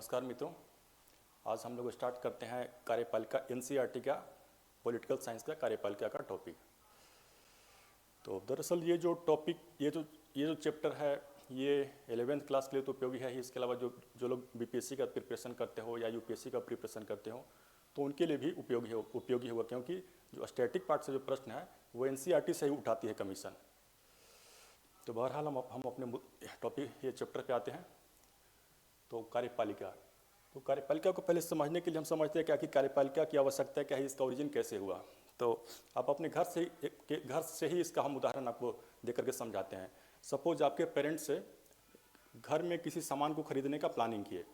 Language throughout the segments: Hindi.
नमस्कार मित्रों। आज हम लोग स्टार्ट करते हैं कार्यपालिका एनसीईआरटी का पॉलिटिकल साइंस का कार्यपालिका का टॉपिक। तो दरअसल ये जो टॉपिक ये जो चैप्टर है ये 11th क्लास के लिए तो उपयोगी है ही। इसके अलावा जो लोग बीपीएससी का प्रिपरेशन करते हो या यूपीएससी का प्रिपरेशन करते हो तो उनके लिए भी उपयोगी होगा, क्योंकि जो स्टैटिक पार्ट से जो प्रश्न है वो एनसीईआरटी से ही उठाती है कमीशन। तो बहरहाल हम अपने टॉपिक ये चैप्टर पे आते हैं। तो कार्यपालिका को पहले समझने के लिए हम समझते हैं क्या कि कार्यपालिका की आवश्यकता क्या है, इसका ओरिजिन कैसे हुआ। तो आप अपने घर से ही इसका हम उदाहरण आपको दे करके समझाते हैं। सपोज आपके पेरेंट्स से घर में किसी सामान को खरीदने का प्लानिंग किए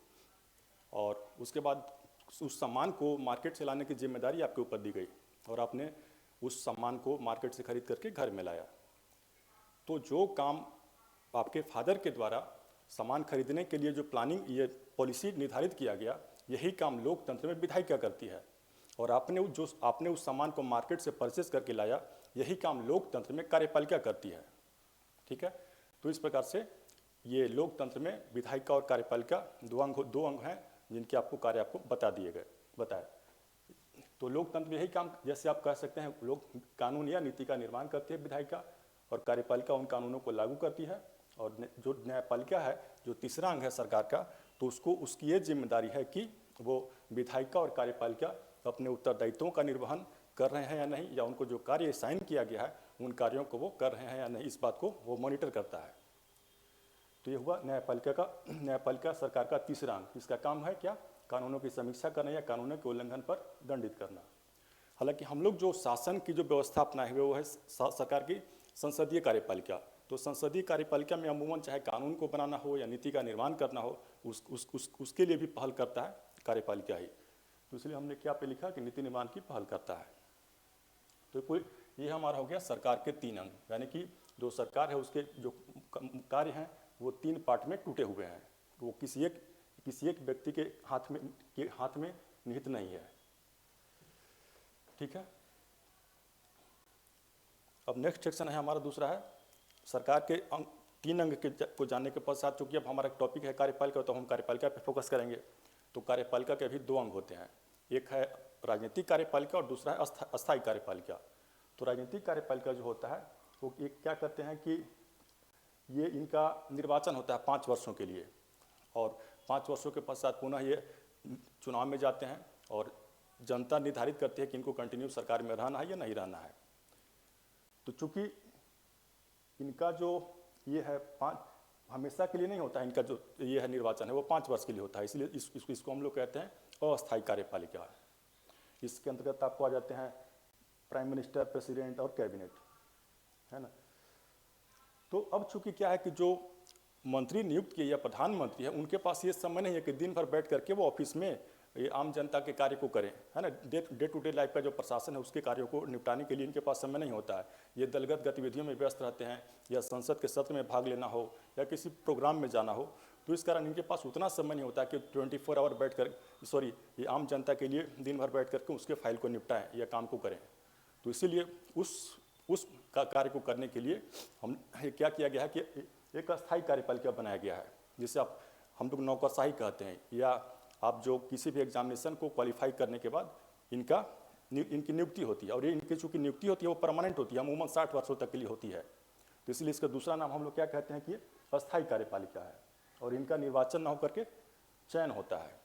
और उसके बाद उस सामान को मार्केट से लाने की जिम्मेदारी आपके ऊपर दी गई और आपने उस सामान को मार्केट से खरीद करके घर में लाया। तो जो काम आपके फादर के द्वारा सामान खरीदने के लिए जो प्लानिंग ये पॉलिसी निर्धारित किया गया, यही काम लोकतंत्र में विधायिका करती है। और आपने उस सामान को मार्केट से परचेज करके लाया, यही काम लोकतंत्र में कार्यपालिका करती है। ठीक है। तो इस प्रकार से ये लोकतंत्र में विधायिका और कार्यपालिका दो अंग हैं जिनके आपको कार्य आपको बताए। तो लोकतंत्र में यही काम, जैसे आप कह सकते हैं, लोग कानून या नीति का निर्माण करती है विधायिका, और कार्यपालिका उन कानूनों को लागू करती है। और जो न्यायपालिका है, जो तीसरा अंग है सरकार का, तो उसकी ये जिम्मेदारी है कि वो विधायिका और कार्यपालिका अपने उत्तरदायित्वों का निर्वहन कर रहे हैं या नहीं, या उनको जो कार्य साइन किया गया है उन कार्यों को वो कर रहे हैं या नहीं, इस बात को वो मॉनिटर करता है। तो ये हुआ न्यायपालिका सरकार का तीसरा अंग। इसका काम है क्या? कानूनों की समीक्षा करना या कानूनों के उल्लंघन पर दंडित करना। हालांकि हम लोग जो शासन की जो व्यवस्था अपनाए हुए वो है सरकार की संसदीय कार्यपालिका। तो संसदीय कार्यपालिका में अमूमन चाहे कानून को बनाना हो या नीति का निर्माण करना हो, उसके लिए भी पहल करता है कार्यपालिका ही। तो इसलिए हमने क्या पे लिखा कि नीति निर्माण की पहल करता है। तो ये हमारा हो गया सरकार के तीन अंग, यानी कि जो सरकार है उसके जो कार्य हैं वो तीन पार्ट में टूटे हुए हैं। वो किसी एक व्यक्ति के हाथ में निहित नहीं है। ठीक है। अब नेक्स्ट सेक्शन है हमारा दूसरा है सरकार के तीन अंग को जानने के पश्चात, चूंकि अब हमारा टॉपिक है कार्यपालिका, तो हम कार्यपालिका पे फोकस करेंगे। तो कार्यपालिका के भी दो अंग होते हैं, एक है राजनीतिक कार्यपालिका और दूसरा है अस्थायी कार्यपालिका। तो राजनीतिक कार्यपालिका जो होता है वो एक क्या करते हैं कि ये इनका निर्वाचन होता है 5 वर्षों के लिए, और 5 वर्षों के पश्चात पुनः ये चुनाव में जाते हैं और जनता निर्धारित करती है कि इनको कंटिन्यू सरकार में रहना है या नहीं रहना है। तो चूंकि इनका जो ये है हमेशा के लिए नहीं होता है, इनका जो ये है निर्वाचन है वो 5 वर्ष के लिए होता है, इसलिए इसको हम लोग कहते हैं अस्थायी कार्यपालिका। इसके अंतर्गत आपको आ जाते हैं प्राइम मिनिस्टर, प्रेसिडेंट और कैबिनेट, है ना। तो अब चूंकि क्या है कि जो मंत्री नियुक्त किए या प्रधानमंत्री है, उनके पास ये समय नहीं है कि दिन भर बैठ करके वो ऑफिस में ये आम जनता के कार्य को करें, है ना। डे टू डे लाइफ का जो प्रशासन है उसके कार्यों को निपटाने के लिए इनके पास समय नहीं होता है। ये दलगत गतिविधियों में व्यस्त रहते हैं, या संसद के सत्र में भाग लेना हो या किसी प्रोग्राम में जाना हो, तो इस कारण इनके पास उतना समय नहीं होता कि 24 आवर बैठ कर ये आम जनता के लिए दिन भर बैठ करके उसके फाइल को निपटाएं या काम को करें। तो इसीलिए उस कार्य को करने के लिए क्या किया गया है कि एक अस्थायी कार्यपालिका बनाया गया है, जिसे हम लोग नौकरशाही कहते हैं। या आप जो किसी भी एग्जामिनेशन को क्वालिफाई करने के बाद इनकी नियुक्ति होती है, और ये इनकी चूँकि नियुक्ति होती है वो परमानेंट होती है, अमूमन 60 वर्षों तक के लिए होती है। तो इसलिए इसका दूसरा नाम हम लोग क्या कहते हैं कि ये अस्थायी कार्यपालिका है, और इनका निर्वाचन न होकर के चयन होता है।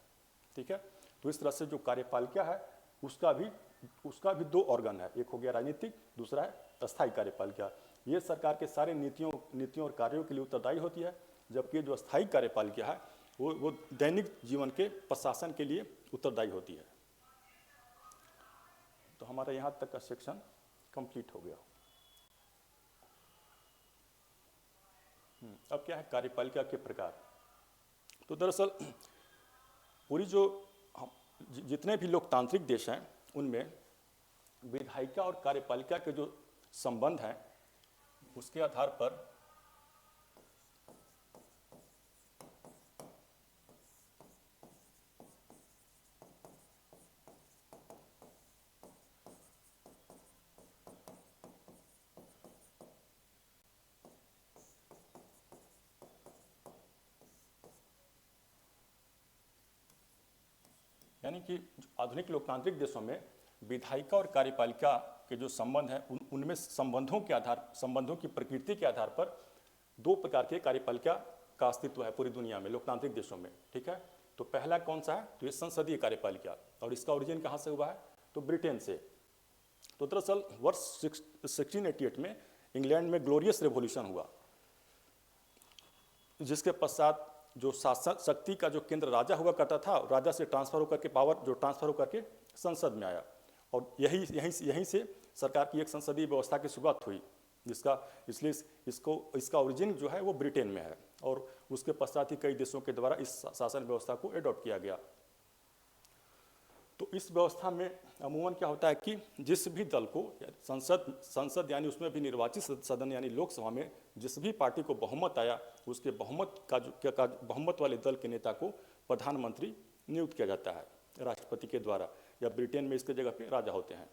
ठीक है। तो इस तरह से जो कार्यपालिका है उसका भी 2 ऑर्गन है, एक हो गया राजनीतिक, दूसरा है अस्थायी कार्यपालिका। ये सरकार के सारे नीतियों और कार्यों के लिए उत्तरदायी होती है, जबकि जो अस्थायी कार्यपालिका है वो दैनिक जीवन के प्रशासन के लिए उत्तरदायी होती है। तो हमारा यहाँ तक का सेक्शन कंप्लीट हो गया। अब क्या है कार्यपालिका के प्रकार। तो दरअसल पूरी जितने भी लोकतांत्रिक देश हैं उनमें विधायिका और कार्यपालिका के जो संबंध हैं उसके आधार पर यानी कि आधुनिक लोकतांत्रिक देशों में विधायिका और कार्यपालिका के जो संबंध हैं उनमें संबंधों की प्रकृति के आधार पर दो प्रकार के कार्यपालिका का अस्तित्व है पूरी दुनिया में, लोकतांत्रिक देशों में। ठीक है, तो पहला कौन सा है? तो ये संसदीय कार्यपालिका, और इसका ओरिजिन कहाँ से हुआ है? तो ब्रिटेन से। तो दरअसल वर्ष 1688 में इंग्लैंड में ग्लोरियस रेवोल्यूशन हुआ, जिसके पश्चात जो शासन शक्ति का जो केंद्र राजा हुआ करता था, राजा से ट्रांसफर होकर के पावर जो ट्रांसफर होकर के संसद में आया, और यहीं से सरकार की एक संसदीय व्यवस्था की शुरुआत हुई, इसलिए इसका ओरिजिन जो है वो ब्रिटेन में है, और उसके पश्चात ही कई देशों के द्वारा इस शासन व्यवस्था को एडॉप्ट किया गया। तो इस व्यवस्था में अमूमन क्या होता है कि जिस भी दल को संसद यानी उसमें भी निर्वाचित सदन यानी लोकसभा में जिस भी पार्टी को बहुमत आया, उसके बहुमत वाले दल के नेता को प्रधानमंत्री नियुक्त किया जाता है राष्ट्रपति के द्वारा, या ब्रिटेन में इसके जगह पे राजा होते हैं।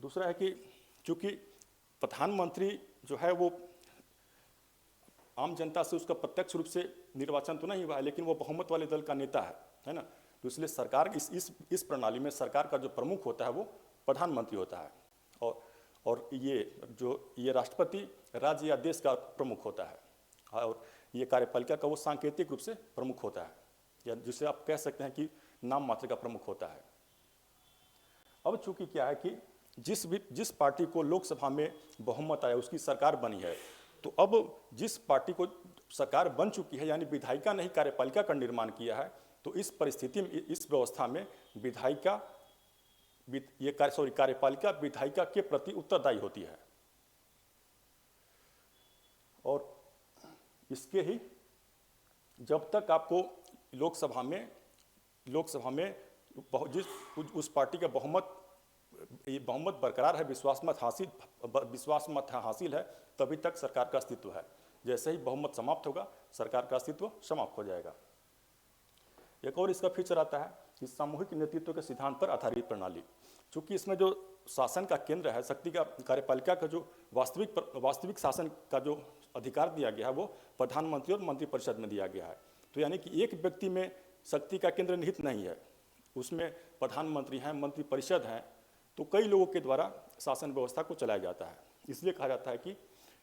दूसरा है कि चूंकि प्रधानमंत्री जो है वो आम जनता से उसका प्रत्यक्ष रूप से निर्वाचन तो नहीं हुआ है, लेकिन वो बहुमत वाले दल का नेता है ना, तो इसलिए सरकार इस प्रणाली में सरकार का जो प्रमुख होता है वो प्रधानमंत्री होता है, और ये राष्ट्रपति राज्य या देश का प्रमुख होता है, और ये कार्यपालिका का वो सांकेतिक रूप से प्रमुख होता है, या जिसे आप कह सकते हैं कि नाम मात्र का प्रमुख होता है। अब चूंकि क्या है कि जिस पार्टी को लोकसभा में बहुमत आया उसकी सरकार बनी है, तो अब जिस पार्टी को सरकार बन चुकी है यानी विधायिका ने ही कार्यपालिका का निर्माण किया है, तो इस परिस्थिति में इस व्यवस्था में कार्यपालिका विधायिका के प्रति उत्तरदायी होती है, और इसके ही जब तक आपको लोकसभा में उस पार्टी का बहुमत बरकरार है, विश्वास मत हासिल है, तभी तक सरकार का अस्तित्व है। जैसे ही बहुमत समाप्त होगा, सरकार का अस्तित्व समाप्त हो जाएगा। एक और इसका फीचर आता है कि सामूहिक नेतृत्व के सिद्धांत पर आधारित प्रणाली। चूंकि इसमें जो शासन का केंद्र है, शक्ति का कार्यपालिका का जो वास्तविक शासन का जो अधिकार दिया गया है वो प्रधानमंत्री और मंत्रिपरिषद में दिया गया है। तो यानी कि एक व्यक्ति में शक्ति का केंद्र निहित नहीं है, उसमें प्रधानमंत्री हैं, मंत्रिपरिषद हैं, तो कई लोगों के द्वारा शासन व्यवस्था को चलाया जाता है। इसलिए कहा जाता है कि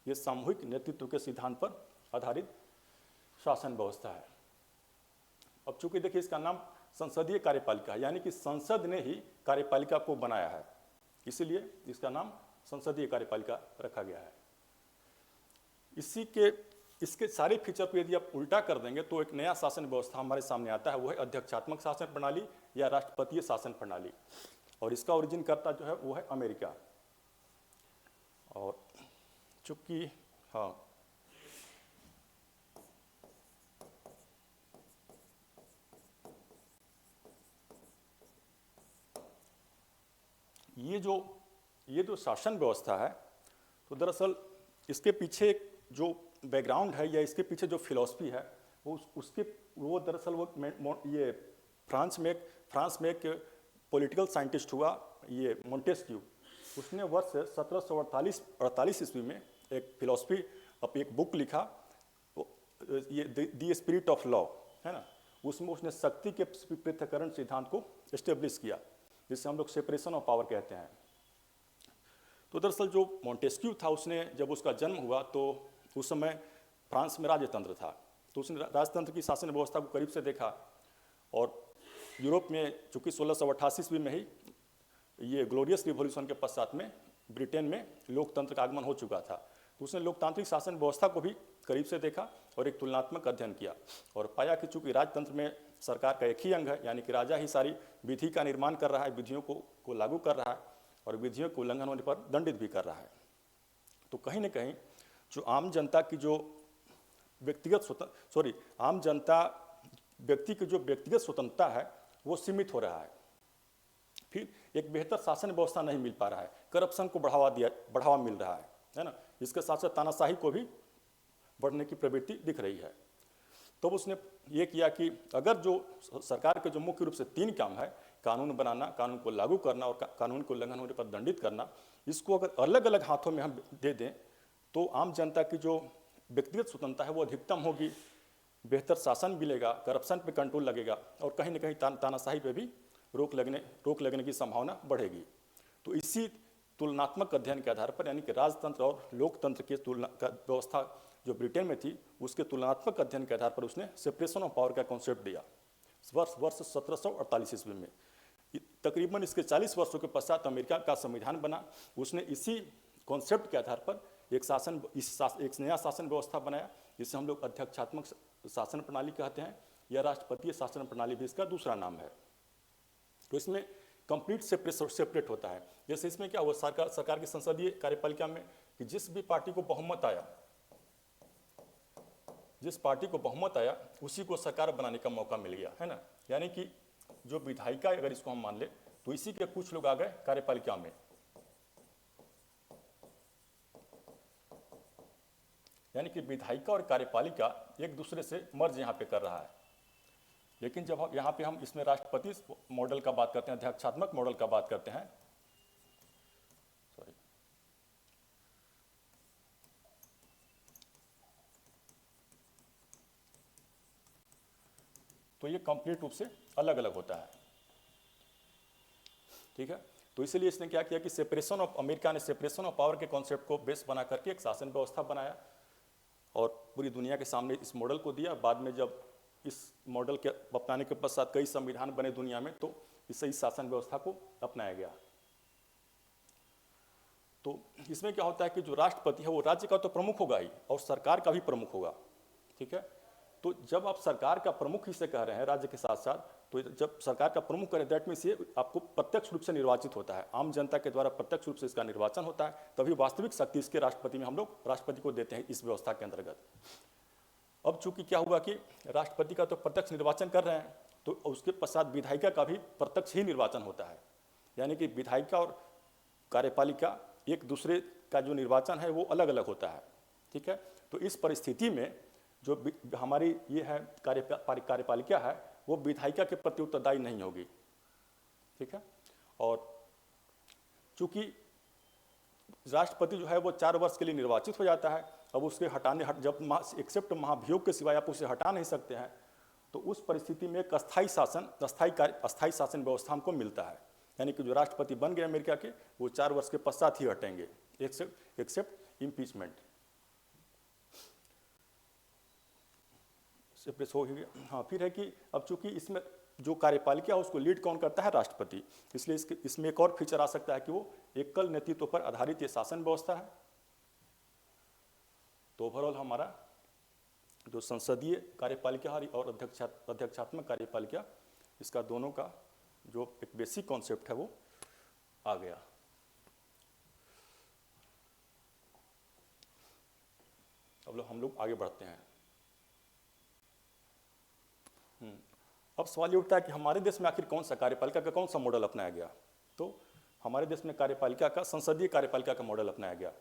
ये सामूहिक नेतृत्व के सिद्धांत पर आधारित शासन व्यवस्था है। अब चूंकि देखिए इसका नाम संसदीय कार्यपालिका है, यानी कि संसद ने ही कार्यपालिका को बनाया है, इसीलिए इसका नाम संसदीय कार्यपालिका रखा गया है। इसके सारे फीचर को यदि आप उल्टा कर देंगे तो एक नया शासन व्यवस्था हमारे सामने आता है, वो है अध्यक्षात्मक शासन प्रणाली या राष्ट्रपतीय शासन प्रणाली, और इसका ओरिजिन करता जो है वो है अमेरिका। और चूंकि ये जो शासन व्यवस्था है, तो दरअसल इसके पीछे जो बैकग्राउंड है या इसके पीछे जो फिलॉसफी है वो दरअसल ये फ्रांस में एक पॉलिटिकल साइंटिस्ट हुआ, ये मोंटेस्क्यू। उसने वर्ष 1748 ईस्वी में एक फिलॉसफी एक बुक लिखा, ये द स्पिरिट ऑफ लॉ है ना, उसमें उसने शक्ति के पृथक्करण सिद्धांत को एस्टेब्लिश किया, जिसे हम लोग सेपरेशन ऑफ पावर कहते हैं। तो दरअसल जो मोंटेस्क्यू था, उसने जब उसका जन्म हुआ तो उस समय फ्रांस में राजतंत्र था, तो उसने राजतंत्र की शासन व्यवस्था को करीब से देखा, और यूरोप में चूँकि 1688 ईस्वी में ही ये ग्लोरियस रिवॉल्यूशन के पश्चात में ब्रिटेन में लोकतंत्र का आगमन हो चुका था, तो उसने लोकतांत्रिक शासन व्यवस्था को भी करीब से देखा और एक तुलनात्मक अध्ययन किया, और पाया कि चूँकि राजतंत्र में सरकार का एक ही अंग है, यानी कि राजा ही सारी विधि का निर्माण कर रहा है, विधियों को लागू कर रहा है, और विधियों के उल्लंघन होने पर दंडित भी कर रहा है। तो कहीं ना कहीं जो आम जनता की जो व्यक्ति की जो व्यक्तिगत स्वतंत्रता है वो सीमित हो रहा है, फिर एक बेहतर शासन व्यवस्था नहीं मिल पा रहा है, करप्शन को बढ़ावा मिल रहा है ना, इसके साथ साथ तानाशाही को भी बढ़ने की प्रवृत्ति दिख रही है। तो उसने ये किया कि अगर जो सरकार के जो मुख्य रूप से 3 काम है, कानून बनाना, कानून को लागू करना और कानून को उल्लंघन होने पर दंडित करना, इसको अगर अलग अलग हाथों में हम दे दें तो आम जनता की जो व्यक्तिगत स्वतंत्रता है वो अधिकतम होगी, बेहतर शासन मिलेगा, करप्शन पे कंट्रोल लगेगा और कहीं ना कहीं तानाशाही पे भी रोक लगने की संभावना बढ़ेगी। तो इसी तुलनात्मक अध्ययन के आधार पर, यानी कि राजतंत्र और लोकतंत्र की तुलना का व्यवस्था जो ब्रिटेन में थी, उसके तुलनात्मक अध्ययन के आधार पर उसने सेपरेशन ऑफ पावर का कॉन्सेप्ट दिया वर्ष 1748 ईस्वी में। तकरीबन इसके 40 वर्षों के पश्चात अमेरिका का संविधान बना। उसने इसी कॉन्सेप्ट के आधार पर एक नया शासन व्यवस्था बनाया, जिसे हम लोग अध्यक्षात्मक शासन प्रणाली कहते हैं, या राष्ट्रपतीय शासन प्रणाली भी इसका दूसरा नाम है। तो इसमें कंप्लीट सेपरेट होता है। जैसे इसमें क्या हुआ, सरकार की संसदीय कार्यपालिका में कि जिस पार्टी को बहुमत आया उसी को सरकार बनाने का मौका मिल गया, है ना। यानी कि जो विधायिका, अगर इसको हम मान ले, तो इसी के कुछ लोग आ गए कार्यपालिका में, यानी कि विधायिका और कार्यपालिका एक दूसरे से मर्ज यहाँ पे कर रहा है। लेकिन जब यहाँ पे हम इसमें राष्ट्रपति मॉडल का बात करते हैं, अध्यक्षात्मक मॉडल का बात करते हैं, तो ये कंप्लीट रूप से अलग अलग होता है, ठीक है। तो इसलिए इसने क्या किया कि अमेरिका ने सेपरेशन ऑफ पावर के कॉन्सेप्ट को बेस बना करके एक शासन व्यवस्था बनाया और पूरी दुनिया के सामने इस मॉडल को दिया। बाद में जब इस मॉडल के अपनाने के पश्चात कई संविधान बने दुनिया में, तो इस शासन व्यवस्था को अपनाया गया। तो इसमें क्या होता है कि जो राष्ट्रपति है वो राज्य का तो प्रमुख होगा ही और सरकार का भी प्रमुख होगा, ठीक है। तो जब आप सरकार का प्रमुख ही से कह रहे हैं राज्य के साथ साथ, तो जब सरकार का प्रमुख करें, दैट मीन्स ये आपको प्रत्यक्ष रूप से निर्वाचित होता है, आम जनता के द्वारा प्रत्यक्ष रूप से इसका निर्वाचन होता है, तभी वास्तविक शक्ति इसके राष्ट्रपति में हम लोग राष्ट्रपति को देते हैं इस व्यवस्था के अंतर्गत। अब चूंकि क्या हुआ कि राष्ट्रपति का तो प्रत्यक्ष निर्वाचन कर रहे हैं, तो उसके पश्चात विधायिका का भी प्रत्यक्ष ही निर्वाचन होता है, यानी कि विधायिका और कार्यपालिका एक दूसरे का जो निर्वाचन है वो अलग अलग होता है, ठीक है। तो इस परिस्थिति में जो हमारी ये है कार्यपालिका है, वो विधायिका के प्रति उत्तरदायी नहीं होगी, ठीक है। और चूंकि राष्ट्रपति जो है वो 4 वर्ष के लिए निर्वाचित हो जाता है, अब उसके जब एक्सेप्ट महाभियोग के सिवाय आप उसे हटा नहीं सकते हैं, तो उस परिस्थिति में एक अस्थायी शासन व्यवस्था हमको मिलता है, यानी कि जो राष्ट्रपति बन गए अमेरिका के, वो 4 वर्ष के पश्चात ही हटेंगे, एक्सेप्ट इम्पीचमेंट। हो गया। हाँ, फिर है कि अब चूंकि इसमें जो कार्यपालिका है उसको लीड कौन करता है, राष्ट्रपति, इसलिए इसमें एक और फीचर आ सकता है कि वो एकल नेतृत्व पर आधारित ये शासन व्यवस्था है। तो ओवरऑल हमारा जो संसदीय कार्यपालिका और अध्यक्षात्मक कार्यपालिका, इसका दोनों का जो एक बेसिक कॉन्सेप्ट है वो आ गया। अब हम लोग आगे बढ़ते हैं। अब सवाल ये उठता है कि हमारे देश में आखिर कौन सा कार्यपालिका का कौन सा मॉडल अपनाया गया। तो हमारे देश में कार्यपालिका का संसदीय कार्यपालिका का मॉडल अपनाया गया।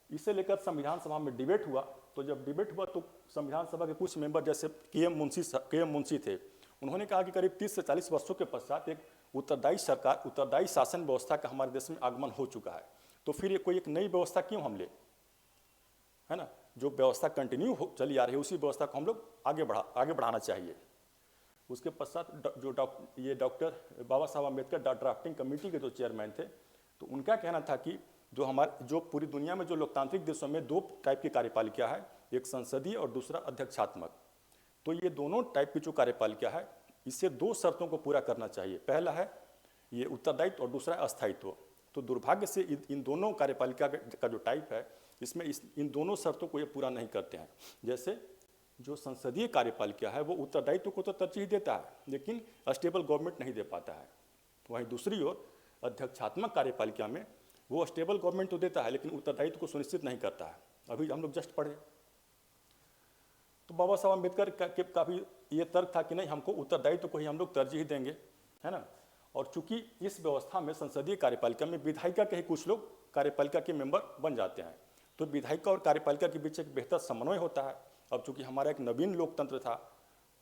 इसे लेकर संविधान सभा में डिबेट हुआ। तो जब डिबेट हुआ तो संविधान सभा के कुछ मेंबर, जैसे के एम मुंशी थे, उन्होंने कहा कि करीब 30 से 40 वर्षों के पश्चात एक उत्तरदायी शासन व्यवस्था का हमारे देश में आगमन हो चुका है, तो फिर ये कोई एक नई व्यवस्था क्यों हम ले, है ना। जो व्यवस्था कंटिन्यू चली आ रही है उसी व्यवस्था को हम लोग आगे बढ़ाना चाहिए। उसके पश्चात जो डॉक्टर बाबा साहब अम्बेडकर ड्राफ्टिंग कमेटी के जो चेयरमैन थे, तो उनका कहना था कि जो पूरी दुनिया में जो लोकतांत्रिक देशों में 2 टाइप की कार्यपालिका है, एक संसदीय और दूसरा अध्यक्षात्मक। तो ये दोनों टाइप की जो कार्यपालिका है, इसे 2 शर्तों को पूरा करना चाहिए। पहला है ये उत्तरदायित्व और दूसरा अस्थायित्व। तो दुर्भाग्य से इन दोनों कार्यपालिका का जो टाइप है, इसमें इन दोनों शर्तों को ये पूरा नहीं करते हैं। जैसे जो संसदीय कार्यपालिका है वो उत्तरदायित्व को तो तरजीह देता है, लेकिन स्टेबल गवर्नमेंट नहीं दे पाता है। वहीं दूसरी ओर अध्यक्षात्मक कार्यपालिका में वो स्टेबल गवर्नमेंट तो देता है, लेकिन उत्तरदायित्व को सुनिश्चित नहीं करता है। अभी हम लोग जस्ट पढ़े, तो बाबा साहब अम्बेडकर का भी ये तर्क था कि नहीं, हमको उत्तरदायित्व को ही हम लोग तरजीह देंगे, है ना। और चूंकि इस व्यवस्था में संसदीय कार्यपालिका में विधायिका के ही कुछ लोग कार्यपालिका के मेंबर बन जाते हैं, तो विधायिका और कार्यपालिका के बीच एक बेहतर समन्वय होता है। अब चूंकि हमारा एक नवीन लोकतंत्र था,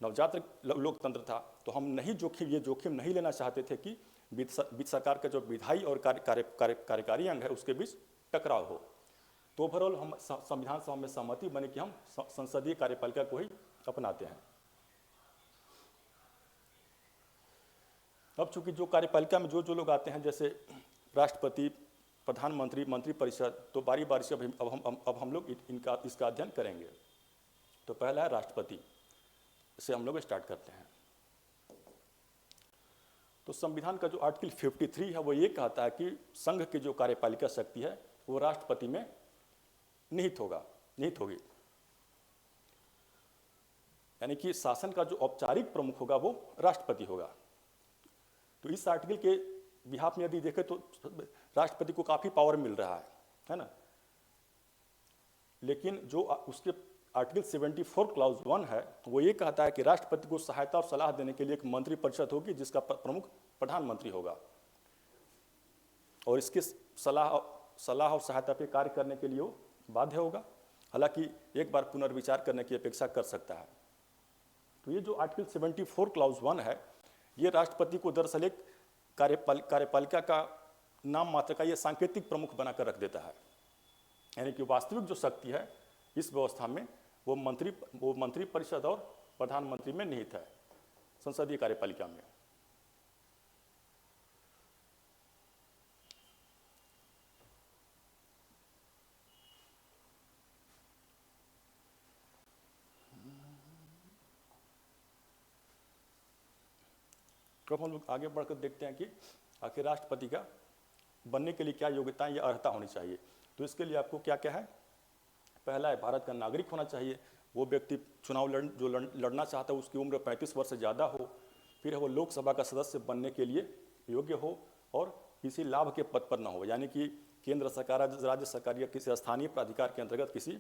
नवजात लोकतंत्र था, तो हम ये जोखिम नहीं लेना चाहते थे कि बीच सरकार का जो विधायी और कार्यकारी अंग है उसके बीच टकराव हो। तो ओवरऑल हम संविधान सभा में सहमति बने कि हम संसदीय कार्यपालिका को ही अपनाते हैं। अब चूंकि जो कार्यपालिका में जो जो लोग आते हैं, जैसे राष्ट्रपति, प्रधानमंत्री, मंत्रिपरिषद, तो बारी बारी से अब हम लोग इसका अध्ययन करेंगे। तो पहला है राष्ट्रपति, से हम लोग स्टार्ट करते हैं। तो संविधान का जो आर्टिकल 53 है वो ये कहता है कि संघ की जो कार्यपालिका शक्ति है वो राष्ट्रपति में निहित होगी। यानी कि शासन का जो औपचारिक प्रमुख होगा वो राष्ट्रपति होगा। तो इस आर्टिकल के बिहाफ में यदि देखें तो राष्ट्रपति को काफी पावर मिल रहा है ना। लेकिन जो उसके आर्टिकल 74 क्लॉज 1 है वो ये कहता है कि राष्ट्रपति को सहायता और सलाह देने के लिए एक मंत्रिपरिषद होगी जिसका प्रमुख प्रधानमंत्री होगा, और इसके सलाह और सहायता पे कार्य करने के लिए वो बाध्य होगा, हालांकि एक बार पुनर्विचार करने की अपेक्षा कर सकता है। तो ये जो आर्टिकल 74 क्लॉज 1 है ये राष्ट्रपति को दरअसल एक कार्यपालिका का नाम मात्र का ये सांकेतिक प्रमुख बनाकर रख देता है। यानी कि वास्तविक जो शक्ति है इस व्यवस्था में वो मंत्रिपरिषद और प्रधानमंत्री में निहित है, संसदीय कार्यपालिका में। तो अब हम लोग आगे बढ़कर देखते हैं कि आखिर राष्ट्रपति का बनने के लिए क्या योग्यताएं या अर्हता होनी चाहिए। तो इसके लिए आपको क्या क्या है, पहला है भारत का नागरिक होना चाहिए, वो व्यक्ति चुनाव लड़ना चाहता है उसकी उम्र 35 वर्ष से ज़्यादा हो, फिर वो लोकसभा का सदस्य बनने के लिए योग्य हो और किसी लाभ के पद पर न हो, यानी कि केंद्र सरकार, राज्य सरकार या किसी स्थानीय प्राधिकार के अंतर्गत किसी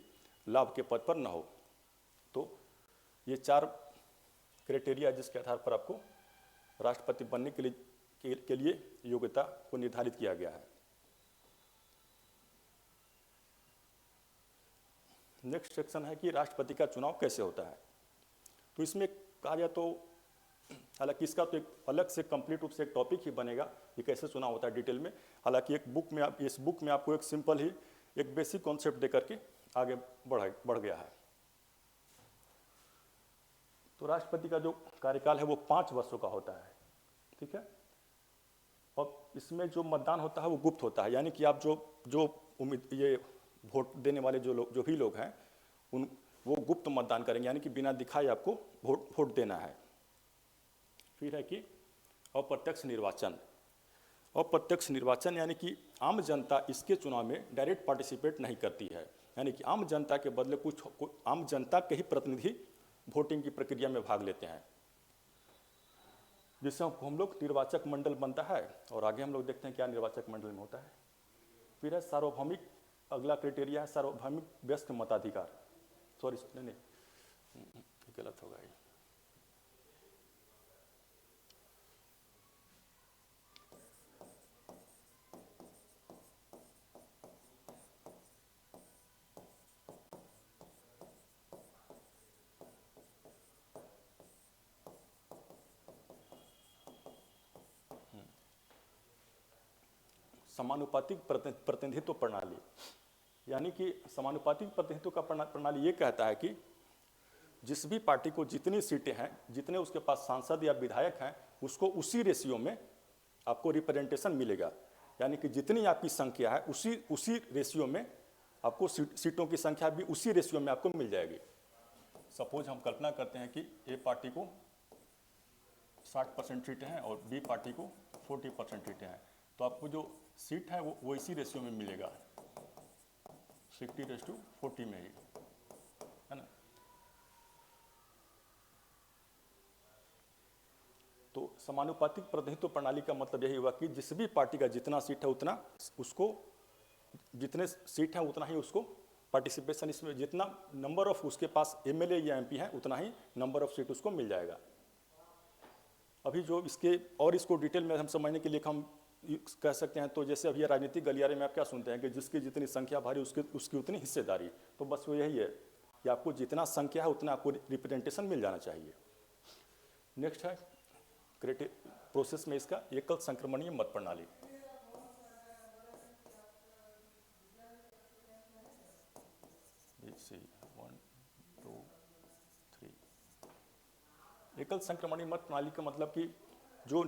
लाभ के पद पर न हो। तो ये 4 क्राइटेरिया जिसके आधार पर आपको राष्ट्रपति बनने के लिए योग्यता को निर्धारित किया गया है। नेक्स्ट सेक्शन है कि राष्ट्रपति का चुनाव कैसे होता है। तो इसमें कहा जाए तो हालांकि इसका तो एक अलग से कंप्लीट रूप से एक टॉपिक ही बनेगा कि कैसे चुनाव होता है डिटेल में। हालांकि इस बुक में आपको एक सिंपल ही एक बेसिक कॉन्सेप्ट देकर के आगे बढ़ गया है। तो राष्ट्रपति का जो कार्यकाल है वो 5 वर्षों का होता है, ठीक है। और इसमें जो मतदान होता है वो गुप्त होता है, यानी कि आप जो ये वोट देने वाले जो भी लोग हैं वो गुप्त मतदान करेंगे, यानी कि बिना दिखाए आपको वोट देना है। फिर है कि अप्रत्यक्ष निर्वाचन यानी कि आम जनता इसके चुनाव में डायरेक्ट पार्टिसिपेट नहीं करती है, यानी कि आम जनता के बदले कुछ आम जनता के ही प्रतिनिधि वोटिंग की प्रक्रिया में भाग लेते हैं, जिससे हम लोग निर्वाचक मंडल बनता है। और आगे हम लोग देखते हैं क्या निर्वाचक मंडल में होता है। फिर है सार्वभौमिक, अगला क्राइटेरिया है सार्वभौमिक व्यस्क मताधिकार। सॉरी नहीं गलत होगा ये। समानुपातिक प्रतिनिधित्व प्रणाली, यानी कि समानुपातिक प्रतिनिधित्व का प्रणाली ये कहता है कि जिस भी पार्टी को जितनी सीटें हैं, जितने उसके पास सांसद या विधायक हैं, उसको उसी रेशियो में आपको रिप्रेजेंटेशन मिलेगा। यानी कि जितनी आपकी संख्या है उसी रेशियो में आपको सीटों की संख्या भी उसी रेशियो में आपको मिल जाएगी। सपोज हम कल्पना करते हैं कि ए पार्टी को 60% सीटें हैं और बी पार्टी को 40% सीटें हैं, तो आपको जो सीट है वो इसी रेशियो में मिलेगा, 60:40 में ही, है ना। तो समानुपातिक प्रतिनिधित्व प्रणाली का मतलब यही हुआ कि जिस भी पार्टी का जितना सीट है उतना उसको, जितने सीट है उतना ही उसको पार्टिसिपेशन, इसमें जितना नंबर ऑफ उसके पास एमएलए या एमपी है उतना ही नंबर ऑफ सीट उसको मिल जाएगा। अभी जो इसको डिटेल में हम समझने के लिए हम कह सकते हैं, तो जैसे अभी राजनीतिक गलियारे में आप क्या सुनते हैं कि जिसकी जितनी संख्या भारी उसकी उतनी हिस्सेदारी। तो बस वो यही है कि आपको जितना संख्या है उतना आपको रिप्रेजेंटेशन मिल जाना चाहिए। नेक्स्ट है प्रोसेस में इसका एकल संक्रमणीय मत प्रणाली। एकल संक्रमणीय मत प्रणाली का मतलब कि जो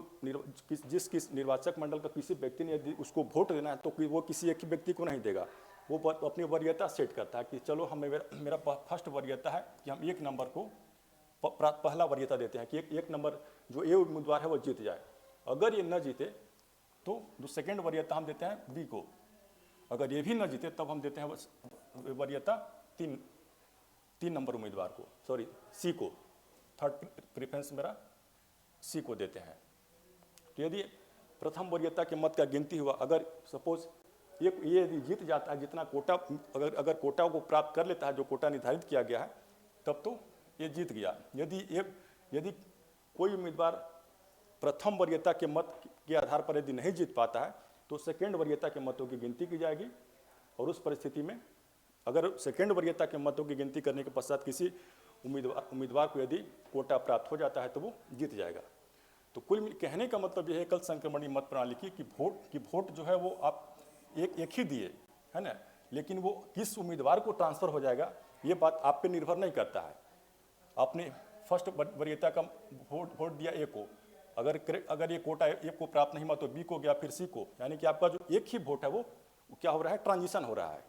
जिस निर्वाचक मंडल का किसी व्यक्ति ने यदि उसको वोट देना है तो वो किसी एक ही व्यक्ति को नहीं देगा, वो अपनी वरीयता सेट करता है कि चलो हम मेरा फर्स्ट वरीयता है कि हम 1 नंबर को पहला वरीयता देते हैं कि एक नंबर जो ए उम्मीदवार है वो जीत जाए। अगर ये न जीते तो जो सेकेंड वरीयता हम देते हैं बी को, अगर ये भी न जीते तब हम देते हैं वरीयता 3 नंबर उम्मीदवार को, सॉरी सी को, थर्ड प्रेफरेंस मेरा सी को देते हैं। तो यदि प्रथम वरीयता के मत का गिनती हुआ, अगर सपोज ये यदि जीत जाता है, जितना कोटा अगर कोटा को प्राप्त कर लेता है जो कोटा निर्धारित किया गया है, तब तो ये जीत गया। यदि कोई उम्मीदवार प्रथम वरीयता के मत के आधार पर यदि नहीं जीत पाता है तो सेकेंड वरीयता के मतों की गिनती की जाएगी, और उस परिस्थिति में अगर सेकेंड वरीयता के मतों की गिनती करने के पश्चात किसी उम्मीदवार को यदि कोटा प्राप्त हो जाता है तो वो जीत जाएगा। तो कुल कहने का मतलब यह है एकल संक्रमणीय मत प्रणाली की कि वोट जो है वो आप एक ही दिए है ना, लेकिन वो किस उम्मीदवार को ट्रांसफर हो जाएगा ये बात आप पे निर्भर नहीं करता है। आपने फर्स्ट वरीयता का वोट दिया ए को, अगर ये कोटा ए को प्राप्त नहीं हुआ तो बी को गया, फिर सी को, यानी कि आपका जो एक ही वोट है वो क्या हो रहा है, ट्रांजिशन हो रहा है।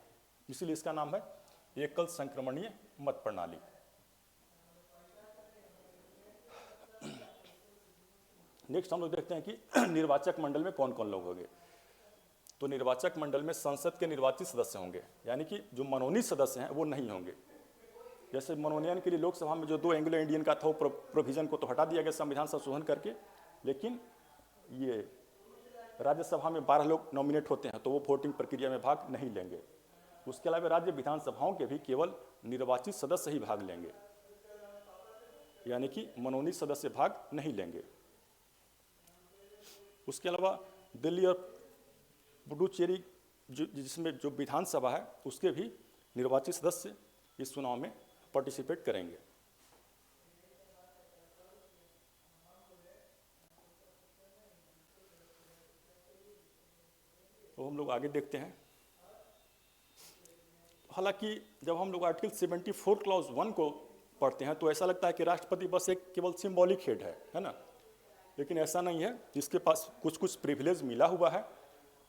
इसीलिए इसका नाम है एकल संक्रमणीय मत प्रणाली। नेक्स्ट हम लोग देखते हैं कि निर्वाचक मंडल में कौन कौन लोग होंगे। तो निर्वाचक मंडल में संसद के निर्वाचित सदस्य होंगे, यानी कि जो मनोनीत सदस्य हैं वो नहीं होंगे। जैसे मनोनयन के लिए लोकसभा में जो 2 एंग्लो इंडियन का था प्रोविजन को तो हटा दिया गया संविधान संशोधन करके, लेकिन ये राज्यसभा में 12 लोग नॉमिनेट होते हैं तो वो वोटिंग प्रक्रिया में भाग नहीं लेंगे। उसके अलावा राज्य विधानसभाओं के भी केवल निर्वाचित सदस्य ही भाग लेंगे, यानी कि मनोनीत सदस्य भाग नहीं लेंगे। उसके अलावा दिल्ली और पुडुचेरी जिसमें जो विधानसभा है उसके भी निर्वाचित सदस्य इस चुनाव में पार्टिसिपेट करेंगे। तो हम लोग आगे देखते हैं। हालांकि जब हम लोग आर्टिकल 74 क्लॉज 1 को पढ़ते हैं तो ऐसा लगता है कि राष्ट्रपति बस एक केवल सिंबॉलिक हेड है ना, लेकिन ऐसा नहीं है। इसके पास कुछ प्रिविलेज मिला हुआ है।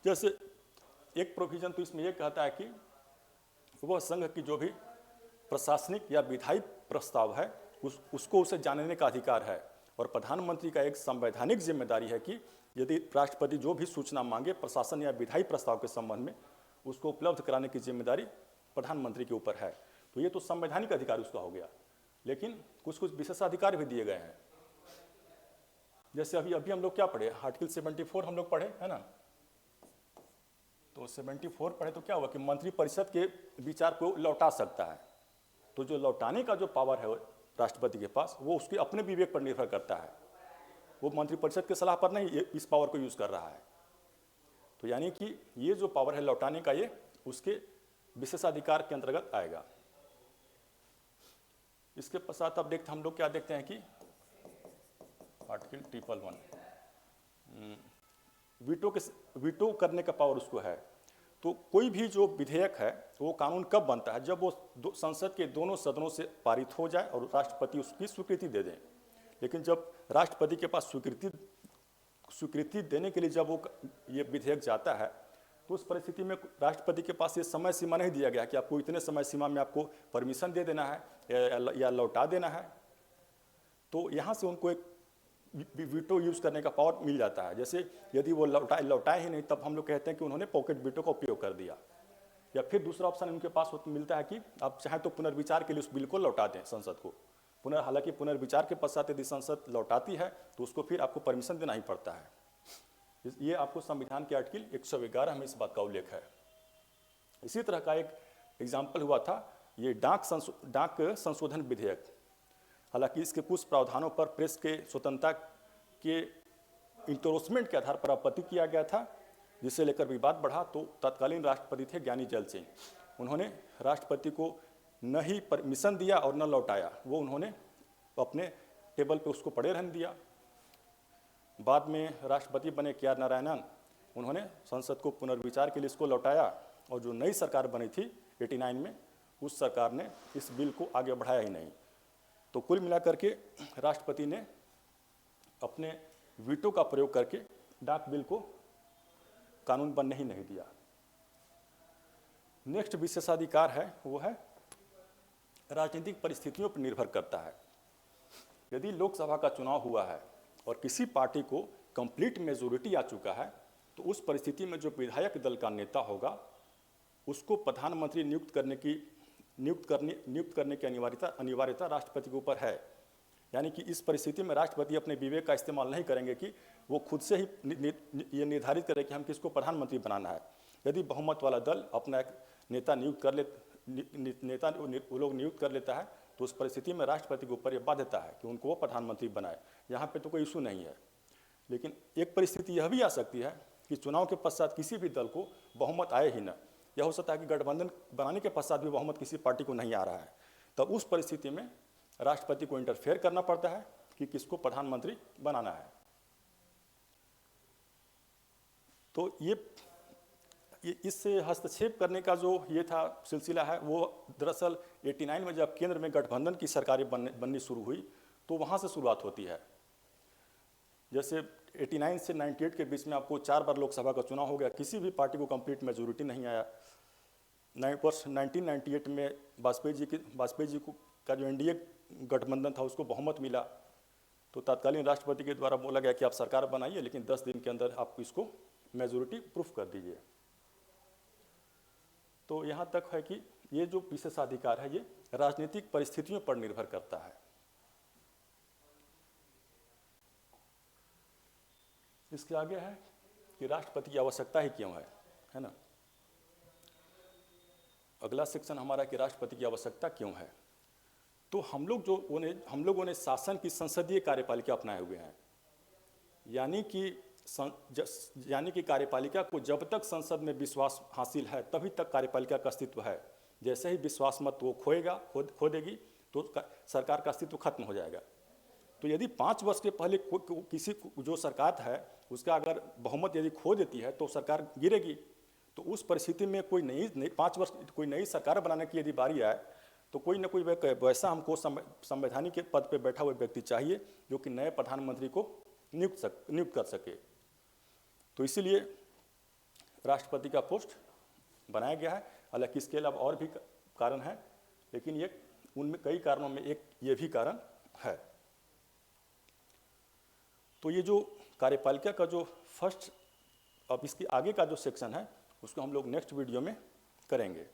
जैसे एक प्रोविजन तो इसमें यह कहता है कि वह संघ की जो भी प्रशासनिक या विधायी प्रस्ताव है उसको उसे जानने का अधिकार है, और प्रधानमंत्री का एक संवैधानिक जिम्मेदारी है कि यदि राष्ट्रपति जो भी सूचना मांगे प्रशासन या विधायी प्रस्ताव के संबंध में उसको उपलब्ध कराने की जिम्मेदारी प्रधानमंत्री के ऊपर है। तो ये तो संवैधानिक अधिकार उसका हो गया, लेकिन कुछ विशेषाधिकार भी दिए गए हैं। जैसे अभी हम लोग क्या पढ़े, आर्टिकल 74 हम लोग पढ़े है ना। तो 74 पढ़े तो क्या हुआ कि मंत्रिपरिषद के विचार को लौटा सकता है। तो जो लौटाने का जो पावर है राष्ट्रपति के पास वो उसके अपने विवेक पर निर्भर करता है, वो मंत्रिपरिषद के सलाह पर नहीं इस पावर को यूज कर रहा है। तो यानी कि ये जो पावर है लौटाने का, ये उसके विशेषाधिकार के अंतर्गत आएगा। इसके पश्चात अब हम लोग क्या देखते हैं कि आर्टिकल 111 वीटो करने का पावर उसको है। तो कोई भी जो विधेयक है वो कानून कब बनता है, जब वो संसद के दोनों सदनों से पारित हो जाए और राष्ट्रपति उसकी स्वीकृति दे दें। लेकिन जब राष्ट्रपति के पास स्वीकृति देने के लिए जब वो ये विधेयक जाता है तो उस परिस्थिति में राष्ट्रपति के पास ये समय सीमा नहीं दिया गया कि आपको इतने समय सीमा में आपको परमिशन दे देना है या लौटा देना है। तो यहाँ से उनको एक वीटो यूज करने का पावर मिल जाता है। जैसे यदि वो लौटाए ही नहीं तब हम लोग कहते हैं कि उन्होंने पॉकेट वीटो का उपयोग कर दिया। या फिर दूसरा ऑप्शन उनके पास मिलता है कि आप चाहे तो पुनर्विचार के लिए उस बिल को लौटा दें संसद को। हालांकि पुनर्विचार के पश्चात यदि संसद लौटाती है तो उसको फिर आपको परमिशन देना ही पड़ता है। ये आपको संविधान के आर्टिकल 111 में इस बात का उल्लेख है। इसी तरह का एक एग्जाम्पल हुआ था ये डाक संशोधन विधेयक। हालांकि इसके कुछ प्रावधानों पर प्रेस के स्वतंत्रता के इंटोर्समेंट के आधार पर आपत्ति किया गया था, जिसे लेकर विवाद बढ़ा। तो तत्कालीन राष्ट्रपति थे ज्ञानी जैल सिंह, उन्होंने राष्ट्रपति को न ही परमिशन दिया और न लौटाया, वो उन्होंने अपने टेबल पे उसको पड़े रहने दिया। बाद में राष्ट्रपति बने के आर नारायणन, उन्होंने संसद को पुनर्विचार के लिए इसको लौटाया, और जो नई सरकार बनी थी 89 में उस सरकार ने इस बिल को आगे बढ़ाया ही नहीं। तो कुल मिलाकर के राष्ट्रपति ने अपने वीटो का प्रयोग करके डाक बिल को कानून बनने ही नहीं दिया। नेक्स्ट विशेषाधिकार है वो है राजनीतिक परिस्थितियों पर निर्भर करता है। यदि लोकसभा का चुनाव हुआ है और किसी पार्टी को कंप्लीट मेजोरिटी आ चुका है तो उस परिस्थिति में जो विधायक दल का नेता होगा उसको प्रधानमंत्री नियुक्त करने की अनिवार्यता राष्ट्रपति के ऊपर है। यानी कि इस परिस्थिति में राष्ट्रपति अपने विवेक का इस्तेमाल नहीं करेंगे कि वो खुद से ही ये निर्धारित करें कि हम किसको प्रधानमंत्री बनाना है। यदि बहुमत वाला दल अपना एक नेता वो लोग नियुक्त कर लेता है तो उस परिस्थिति में राष्ट्रपति के ऊपर यह बाध्यता है कि उनको वो प्रधानमंत्री बनाए। यहाँ पे तो कोई इशू नहीं है। लेकिन एक परिस्थिति यह भी आ सकती है कि चुनाव के पश्चात किसी भी दल को बहुमत आए ही न। यह हो सकता है कि गठबंधन बनाने के पश्चात भी बहुमत किसी पार्टी को नहीं आ रहा है, तब उस परिस्थिति में राष्ट्रपति को इंटरफेयर करना पड़ता है कि किसको प्रधानमंत्री बनाना है। तो ये इससे हस्तक्षेप करने का जो ये था सिलसिला है वो दरअसल 89 में जब केंद्र में गठबंधन की सरकारें बननी शुरू हुई तो वहाँ से शुरुआत होती है। जैसे 89 से 98 के बीच में आपको 4 बार लोकसभा का चुनाव हो गया, किसी भी पार्टी को कंप्लीट मेजोरिटी नहीं आया। 1998 में वाजपेयी जी को का जो एनडीए गठबंधन था उसको बहुमत मिला, तो तत्कालीन राष्ट्रपति के द्वारा बोला गया कि आप सरकार बनाइए लेकिन 10 दिन के अंदर आप इसको मेजोरिटी प्रूफ कर दीजिए। तो यहाँ तक है कि ये जो विशेषाधिकार है ये राजनीतिक परिस्थितियों पर निर्भर करता है। इसके आगे है कि राष्ट्रपति की आवश्यकता ही क्यों है ना। अगला सेक्शन हमारा कि राष्ट्रपति की आवश्यकता क्यों है। तो हम लोगों ने शासन की संसदीय कार्यपालिका अपनाए हुए हैं। यानी कि कार्यपालिका को जब तक संसद में विश्वास हासिल है तभी तक कार्यपालिका का अस्तित्व है। जैसे ही विश्वास मत वो खो देगी तो सरकार का अस्तित्व खत्म हो जाएगा। तो यदि 5 वर्ष के पहले किसी जो सरकार है उसका अगर बहुमत यदि खो देती है तो सरकार गिरेगी। तो उस परिस्थिति में कोई नई 5 वर्ष कोई नई सरकार बनाने की यदि बारी आए तो कोई ना कोई वैसा हमको संवैधानिक के पद पे बैठा हुआ व्यक्ति चाहिए जो कि नए प्रधानमंत्री को नियुक्त कर सके। तो इसीलिए राष्ट्रपति का पोस्ट बनाया गया है। हालांकि इसके अलावा और भी कारण है, लेकिन ये उनमें कई कारणों में एक ये भी कारण है। तो ये जो कार्यपालिका का जो फर्स्ट, अब इसके आगे का जो सेक्शन है उसको हम लोग नेक्स्ट वीडियो में करेंगे।